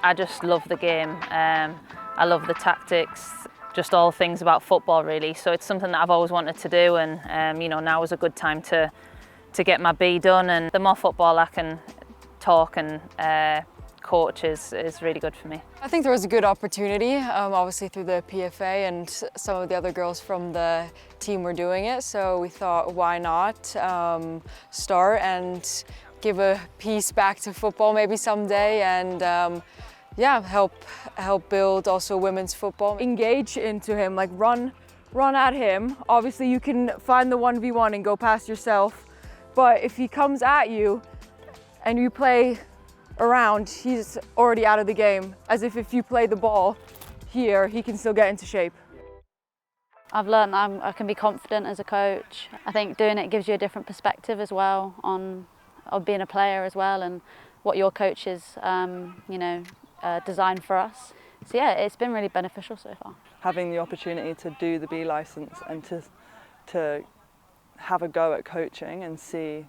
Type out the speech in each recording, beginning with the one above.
I just love the game. I love the tactics, just all things about football really. So it's something that I've always wanted to do, and you know, now is a good time to get my B done. And the more football I can talk and coach is really good for me. I think there was a good opportunity, obviously through the PFA, and some of the other girls from the team were doing it. So we thought, why not start and give a piece back to football maybe someday, and yeah, help build also women's football. Engage into him, like run at him. Obviously you can find the 1v1 and go past yourself, but if he comes at you and you play around, he's already out of the game. As if you play the ball here, he can still get into shape. I've learned that I can be confident as a coach. I think doing it gives you a different perspective as well on being a player as well, and what your coaches you know, designed for us. So yeah, it's been really beneficial so far. Having the opportunity to do the B licence and to have a go at coaching and see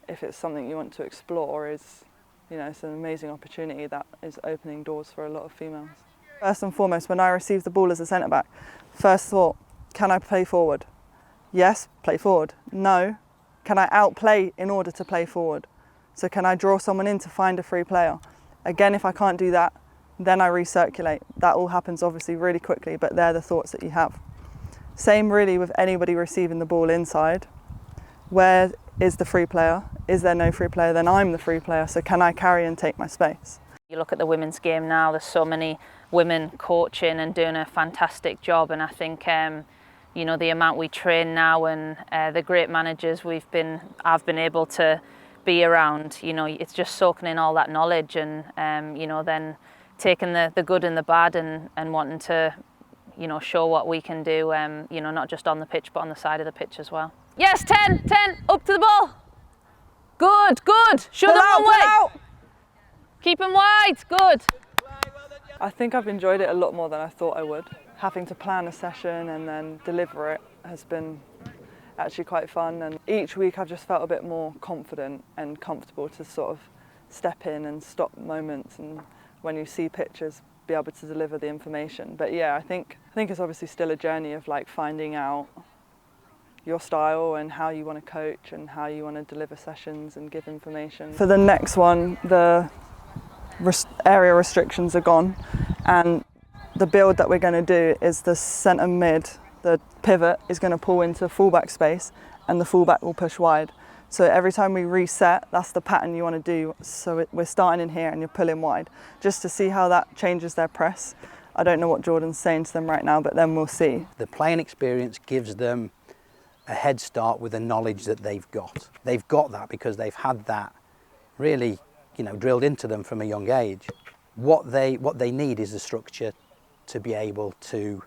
if it's something you want to explore is, you know, it's an amazing opportunity that is opening doors for a lot of females. First and foremost, when I received the ball as a centre back, first thought, can I play forward? Yes, play forward. No, can I outplay in order to play forward? So can I draw someone in to find a free player? Again, if I can't do that, then I recirculate. That all happens obviously really quickly, but they're the thoughts that you have. Same really with anybody receiving the ball inside. Where is the free player? Is there no free player? Then I'm the free player, so can I carry and take my space? You look at the women's game now, there's so many women coaching and doing a fantastic job, and I think you know, the amount we train now and the great managers I've been able to be around, you know, it's just soaking in all that knowledge, and you know, then taking the good and the bad and wanting to, you know, show what we can do, you know, not just on the pitch but on the side of the pitch as well. Yes, 10, up to the ball. Good, show them one way. Keep them wide, good. I think I've enjoyed it a lot more than I thought I would. Having to plan a session and then deliver it has been actually quite fun, and each week I've just felt a bit more confident and comfortable to sort of step in and stop moments, and when you see pictures be able to deliver the information. But yeah, I think it's obviously still a journey of like finding out your style and how you want to coach and how you want to deliver sessions and give information. For the next one, the area restrictions are gone, and the build that we're going to do is the centre mid, the pivot is going to pull into fullback space and the fullback will push wide. So every time we reset, that's the pattern you want to do. So we're starting in here and you're pulling wide, just to see how that changes their press. I don't know what Jordan's saying to them right now, but then we'll see. The playing experience gives them a head start with the knowledge that they've got. They've got that because they've had that really, you know, drilled into them from a young age. What they need is the structure to be able to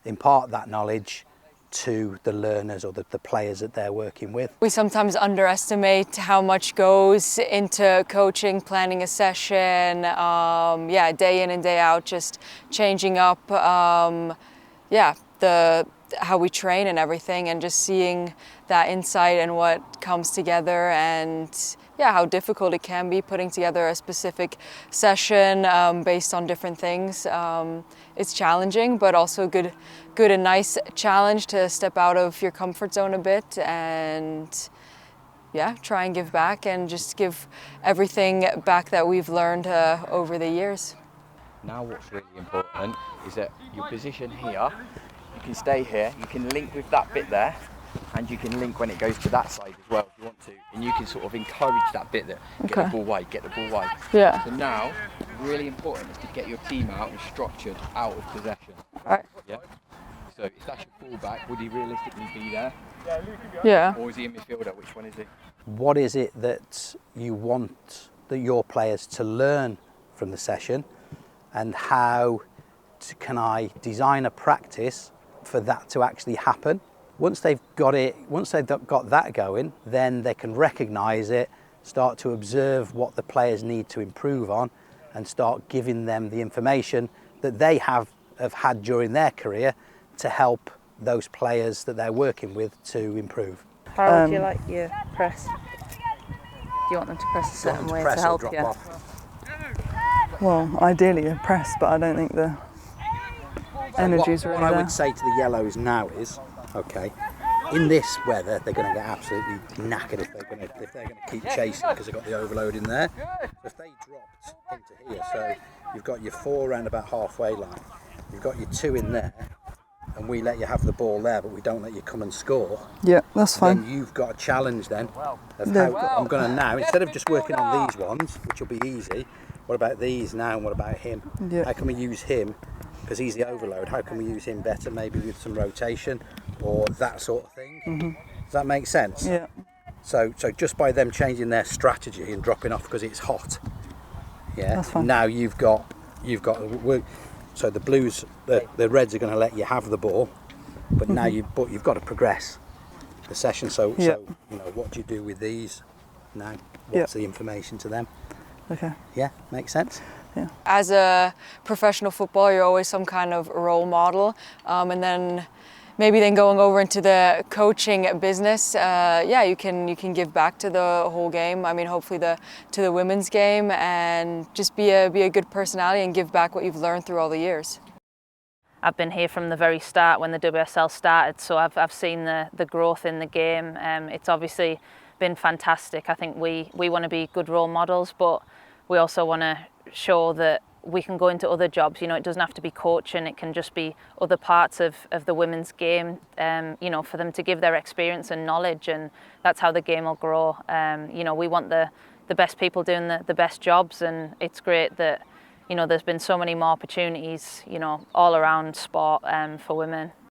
impart that knowledge to the learners or the players that they're working with. We sometimes underestimate how much goes into coaching, planning a session, yeah, day in and day out, just changing up, yeah, how we train and everything, and just seeing that insight and what comes together, and yeah, how difficult it can be putting together a specific session based on different things. It's challenging, but also good and nice challenge to step out of your comfort zone a bit and yeah, try and give back and just give everything back that we've learned over the years. Now what's really important is that your position here, you can stay here, you can link with that bit there, and you can link when it goes to that side as well if you want to, and you can sort of encourage that bit there. Get the ball wide, get the ball wide. Yeah. So now, really important is to get your team out and structured out of possession. Right. Yeah. So if that's your fullback, would he realistically be there? Yeah. Or is he a midfielder? Which one is he? What is it that you want your players to learn from the session, and how can I design a practice for that to actually happen? Once they've got that going, then they can recognise it, start to observe what the players need to improve on, and start giving them the information that they have had during their career to help those players that they're working with to improve. How would you like your press? Do you want them to press a certain way to help you? Well, ideally a press, but I don't think the energy's really What there. I would say to the yellows now is, okay, in this weather they're going to get absolutely knackered if they're going to keep chasing because they've got the overload in there. If they dropped into here, so you've got your 4 around about halfway line, you've got your 2 in there, and we let you have the ball there, but we don't let you come and score. Yeah, that's fine. Then you've got a challenge then of how I'm going to now, instead of just working on these ones, which will be easy, what about these now and what about him? Yeah. How can we use him, because he's the overload, how can we use him better, maybe with some rotation or that sort of thing? Does that make sense? Yeah. So just by them changing their strategy and dropping off because it's hot, yeah, That's fine. now you've got so the blues, the reds are going to let you have the ball, but now you've got to progress the session. So you know, what do you do with these now? What's the information to them? Okay. Yeah, makes sense. As a professional footballer, you're always some kind of role model, and then maybe going over into the coaching business, you can give back to the whole game. I mean, hopefully to the women's game, and just be a good personality and give back what you've learned through all the years. I've been here from the very start when the WSL started, so I've seen the growth in the game. It's obviously been fantastic. I think we want to be good role models, but we also want to show that we can go into other jobs. You know, it doesn't have to be coaching, it can just be other parts of the women's game, you know, for them to give their experience and knowledge, and that's how the game will grow. You know, we want the best people doing the best jobs, and it's great that, you know, there's been so many more opportunities, you know, all around sport for women.